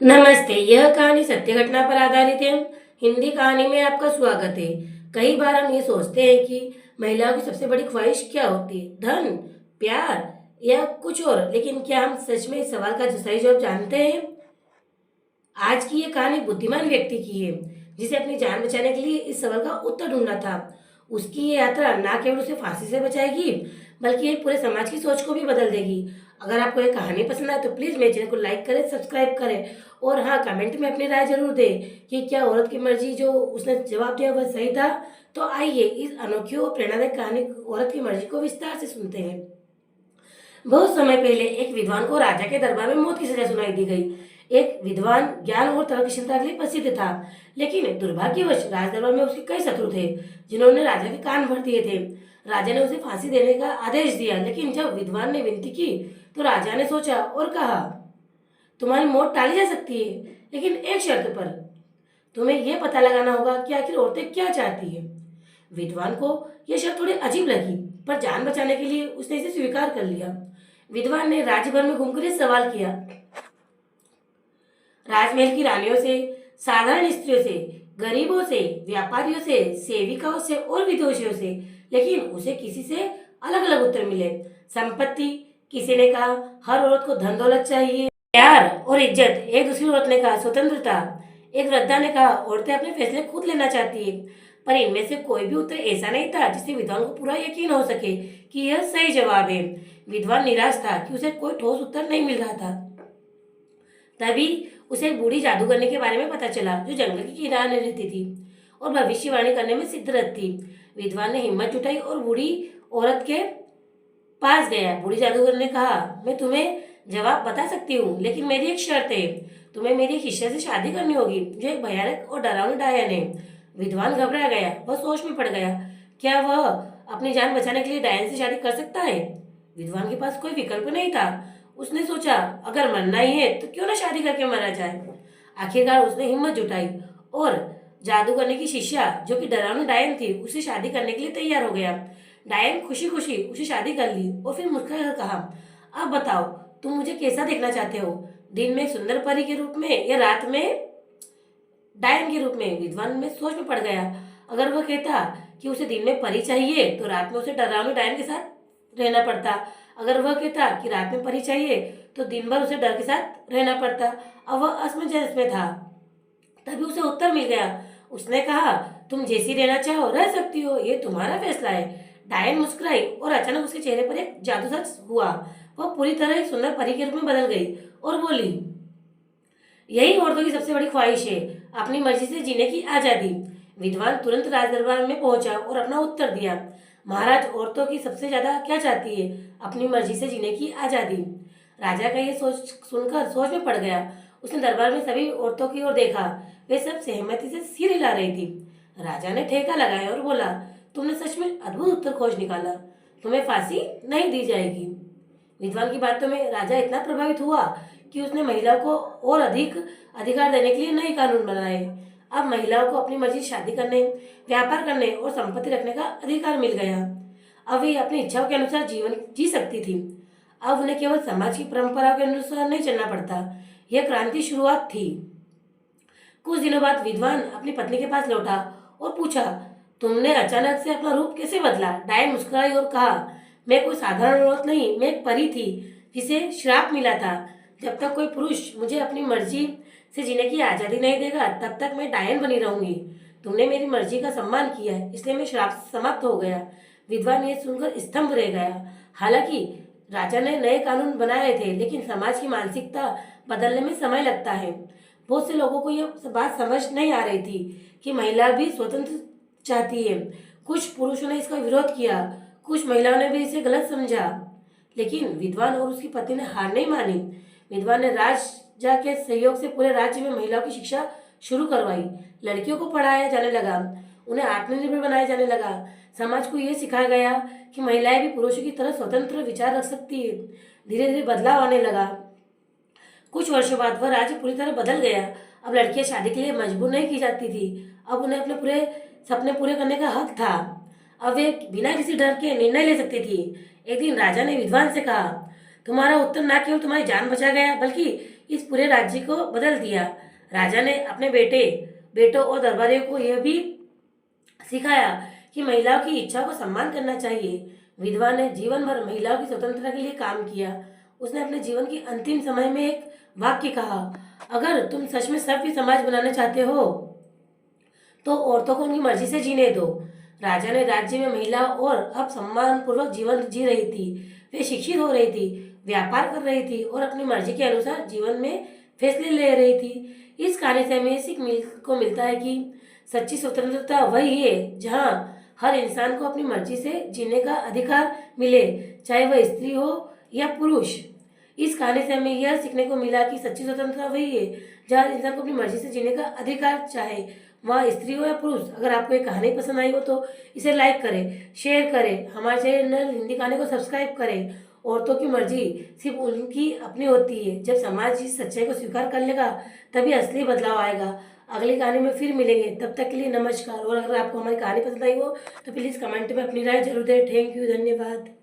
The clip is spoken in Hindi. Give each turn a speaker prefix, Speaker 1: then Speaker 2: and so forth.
Speaker 1: नमस्ते। यह कहानी सत्य घटना पर आधारित है। हिंदी कहानी में आपका स्वागत है। कई बार हम ये सोचते हैं कि महिलाओं की सबसे बड़ी ख्वाहिश क्या होती है, धन, प्यार या कुछ और। लेकिन क्या हम सच में इस सवाल का सही जवाब जानते हैं? आज की ये कहानी बुद्धिमान व्यक्ति की है, जिसे अपनी जान बचाने के लिए इस सवाल का उत्तर ढूंढना था। उसकी ये यात्रा ना केवल उसे फांसी से बचाएगी, बल्कि एक पूरे समाज की सोच को भी बदल देगी। अगर आपको ये कहानी पसंद आए तो प्लीज मेरे चैनल को लाइक करें, सब्सक्राइब करें और हाँ, कमेंट में अपनी राय जरूर दें कि क्या औरत की मर्जी जो उसने जवाब दिया वह सही था। तो आइए इस अनोखी और प्रेरणादायक कहानी औरत की मर्जी को विस्तार से सुनते हैं। बहुत समय पहले एक विद्वान को राजा के दरबार में मौत की सजा सुनाई दी गई। एक विद्वान ज्ञान और तर्कशीलता के लिए प्रसिद्ध था, लेकिन दुर्भाग्यवश राज दरबार में उसके कई शत्रु थे, जिन्होंने राजा के कान भर दिए थे। राजा ने उसे फांसी देने का आदेश दिया, लेकिन जब विद्वान ने विनती की तो राजा ने सोचा और कहा, तुम्हारी मौत टाली जा सकती है, लेकिन एक शर्त पर। तुम्हें यह पता लगाना होगा कि आखिर औरतें क्या चाहती है। विद्वान को यह शर्त थोड़ी अजीब लगी, पर जान बचाने के लिए उसने इसे स्वीकार कर लिया। विद्वान ने राज्य भर में घूमकर ये सवाल किया, राजमहल की रानियों से, साधारण स्त्रियों से, गरीबों से, व्यापारियों से, सेविकाओं से और विदोषियों से, लेकिन उसे किसी से अलग अलग उत्तर मिले। संपत्ति, किसी ने कहा हर औरत को धन दौलत चाहिए। प्यार और इज्जत, एक दूसरी औरत ने कहा स्वतंत्रता। एक वृद्धा ने कहा औरतें अपने फैसले खुद लेना चाहती है। पर इनमें से कोई भी उत्तर ऐसा नहीं था जिससे विद्वान को पूरा यकीन हो सके कि यह सही जवाब है। विद्वान निराश था कि उसे कोई ठोस उत्तर नहीं मिल रहा था। तभी उसे एक बूढ़ी जादूगरनी के बारे में पता चला, जो जंगल के किनारे रहती थी और भविष्यवाणी करने में सिद्धरत थी। विद्वान ने हिम्मत जुटाई और बूढ़ी औरत के पास गया। बूढ़ी जादूगर ने कहा, मैं तुम्हें जवाब बता सकती हूँ, लेकिन मेरी एक शर्त है। तुम्हें मेरी एक शिष्य से शादी करनी होगी, जो एक भयानक और डरावनी डायन है। विद्वान घबरा गया, वह सोच में पड़ गया। क्या वह अपनी जान बचाने के लिए डायन से शादी कर सकता है? विद्वान के पास कोई विकल्प नहीं था। उसने सोचा, अगर मरना ही है तो क्यों ना शादी करके मरा जाए। आखिरकार उसने हिम्मत जुटाई और जादूगरनी की शिष्या, जो कि डरावनी डायन थी, उसे शादी करने के लिए तैयार हो गया। डायन खुशी खुशी उसे शादी कर ली और फिर मुस्कुरा कर कहा, अब बताओ, तुम मुझे कैसा देखना चाहते हो, दिन में सुंदर परी के रूप में या रात में डायन के रूप में? विद्वान में सोच में पड़ गया। अगर वह कहता कि उसे दिन में परी चाहिए तो रात में उसे डरावनी डायन के साथ रहना पड़ता। अगर वह कहता कि रात में परी चाहिए तो दिन भर उसे डर के साथ रहना पड़ता। अब वह असमंजस में था। तभी उसे उत्तर मिल गया। उसने कहा, तुम जैसी रहना चाहो रह सकती हो, ये तुम्हारा फैसला है। डायन मुस्कुराई और अचानक उसके चेहरे पर एक जादू सा हुआ। वह पूरी तरह एक सुंदर परी के रूप में बदल गई और बोली, यही औरतों की सबसे बड़ी ख्वाहिश है, अपनी मर्जी से जीने की आजादी। विद्वान तुरंत राज दरबार में पहुंचा और अपना उत्तर दिया, महाराज, औरतों की सबसे ज्यादा क्या चाहती है? अपनी मर्जी से जीने की आजादी। राजा का ये सोच सुनकर सोच में पड़ गया। उसने दरबार में सभी औरतों की ओर देखा। वे सब सहमति से सिर हिला रही थी। राजा ने ठेका लगाया और बोला, तुमने सच में अद्भुत उत्तर खोज निकाला। तुम्हें फांसी नहीं दी जाएगी। विद्वान की बातों में राजा इतना प्रभावित हुआ कि उसने महिलाओं को और अधिक अधिकार देने के लिए नए कानून बनाए। अब महिलाओं को अपनी मर्जी से शादी करने, व्यापार करने और संपत्ति रखने का अधिकार मिल गया। अब वे अपनी इच्छाओं के अनुसार जीवन जी सकती थी। अब उन्हें केवल समाज की परंपराओं के अनुसार नहीं चलना पड़ता। यह क्रांति शुरुआत थी। कुछ दिनों बाद विद्वान अपनी पत्नी के पास लौटा और पूछा, तुमने अचानक से अपना रूप कैसे बदला? डायन मुस्कुराई और कहा, मैं कोई साधारण औरत नहीं, मैं एक परी थी जिसे श्राप मिला था। जब तक कोई पुरुष मुझे अपनी मर्जी से जीने की आजादी नहीं देगा, तब तक मैं डायन बनी रहूंगी। तुमने मेरी मर्जी का सम्मान किया, इसलिए मैं श्राप समाप्त हो गया। विद्वान ये सुनकर स्तंभ रह गया। हालांकि राजा ने नए कानून बनाए थे, लेकिन समाज की मानसिकता बदलने में समय लगता है। बहुत से लोगों को यह बात समझ नहीं आ रही थी कि महिला भी स्वतंत्र चाहती है। कुछ पुरुषों ने इसका विरोध किया, कुछ महिलाओं ने भी इसे गलत समझा, लेकिन विद्वान और उसकी पत्नी ने हार नहीं मानी। विद्वान ने राजा के सहयोग से पूरे राज्य में महिलाओं की शिक्षा शुरू करवाई। लड़कियों को पढ़ाया जाने लगा, उन्हें आत्मनिर्भर बनाया जाने लगा। समाज को यह सिखाया गया कि महिलाएं भी पुरुषों की तरह स्वतंत्र विचार रख सकती है। धीरे धीरे बदलाव आने लगा। कुछ वर्षों बाद वह राज्य पूरी तरह बदल गया। अब लड़कियां शादी के लिए मजबूर नहीं की जाती थी। अब उन्हें अपने पूरे सपने पूरे करने का हक था। अब वे बिना किसी डर के निर्णय ले सकती थी। एक दिन राजा ने विद्वान से कहा, तुम्हारा उत्तर न केवल तुम्हारी जान बचा गया, बल्कि इस पूरे राज्य को बदल दिया। राजा ने अपने बेटों और दरबारियों को यह भी सिखाया कि महिलाओं की इच्छा को सम्मान करना चाहिए। विधवा ने जीवन भर महिलाओं की स्वतंत्रता के लिए काम किया। उसने अपने जीवन की अंतिम समय में एक वाक्य कहा, अगर तुम सच में सभ्य समाज बनाना चाहते हो तो औरतों को उनकी मर्जी से जीने दो। राजा ने राज्य में महिला और अब सम्मान पूर्वक जीवन जी रही थी। वे शिक्षित हो रही थी, व्यापार कर रही थी और अपनी मर्जी के अनुसार जीवन में फैसले ले रही थी। इस कहानी से हमें को मिलता है कि सच्ची स्वतंत्रता वही है जहाँ हर इंसान को अपनी मर्जी से जीने का अधिकार मिले, चाहे वह स्त्री हो या पुरुष। इस कहानी से हमें यह सीखने को मिला कि सच्ची स्वतंत्रता वही है जहाँ इंसान को अपनी मर्जी से जीने का अधिकार, चाहे वह स्त्री हो या पुरुष। अगर आपको ये कहानी पसंद आई हो तो इसे लाइक करें, शेयर करें, हमारे चैनल हिंदी कहानी को सब्सक्राइब करें। औरतों की मर्जी सिर्फ उनकी अपनी होती है। जब समाज इस सच्चाई को स्वीकार कर लेगा तभी असली बदलाव आएगा। अगली कहानी में फिर मिलेंगे, तब तक के लिए नमस्कार। और अगर आपको हमारी कहानी पसंद आई हो तो प्लीज़ कमेंट में अपनी राय जरूर दें। थैंक यू, धन्यवाद।